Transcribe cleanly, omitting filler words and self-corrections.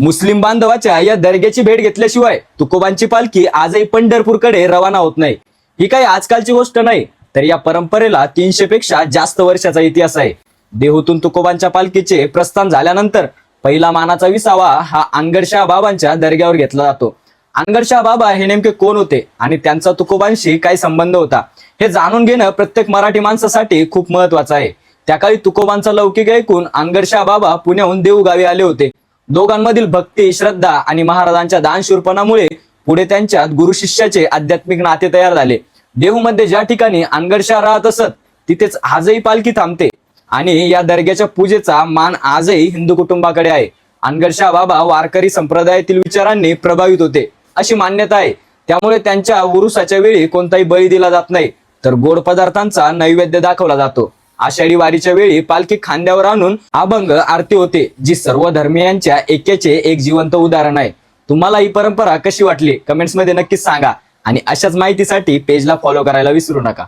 मुस्लिम बांधवाच्या या दर्ग्याची भेट घेतल्याशिवाय तुकोबांची पालखी आजही पंढरपूरकडे रवाना होत नाही। ही काही आजकालची गोष्ट नाही, तर या परंपरेला 300 पेक्षा जास्त वर्षाचा इतिहास आहे। देहूतून तुकोबांच्या पालखीचे प्रस्थान झाल्यानंतर पहिला मानाचा विसावा हा अनगडशाह बाबांच्या दर्ग्यावर घेतला जातो। अनगडशाह बाबा हे नेमके कोण होते आणि त्यांचा तुकोबांशी काय संबंध होता हे जाणून घेणं प्रत्येक मराठी माणसासाठी खूप महत्वाचं आहे। त्या काळी तुकोबांचा लौकिक ऐकून अनगडशाह बाबा पुण्याहून देहू गावी आले होते। दोघांमधील भक्ती, श्रद्धा आणि महाराजांच्या दानशूरपणामुळे पुढे त्यांच्यात गुरु शिष्याचे आध्यात्मिक नाते तयार झाले। देहूमध्ये ज्या ठिकाणी अनगडशाह राहत असत तिथेच आजही पालखी थांबते आणि या दर्ग्याच्या पूजेचा मान आजही हिंदू कुटुंबाकडे आहे। अनगडशाह बाबा वारकरी संप्रदायातील विचारांनी प्रभावित होते अशी मान्यता आहे। त्यामुळे त्यांच्या उरुसाच्या वेळी कोणताही बळी दिला जात नाही, तर गोड पदार्थांचा नैवेद्य दाखवला जातो। आषाढी वारीच्या वेळी पालखी खांद्यावर आणून अभंग आरती होते, जी सर्व धर्मियांच्या ऐक्याचे एक जिवंत उदाहरण आहे। तुम्हाला ही परंपरा कशी वाटली कमेंट्स मध्ये नक्कीच सांगा आणि अशाच माहितीसाठी पेजला फॉलो करायला विसरू नका।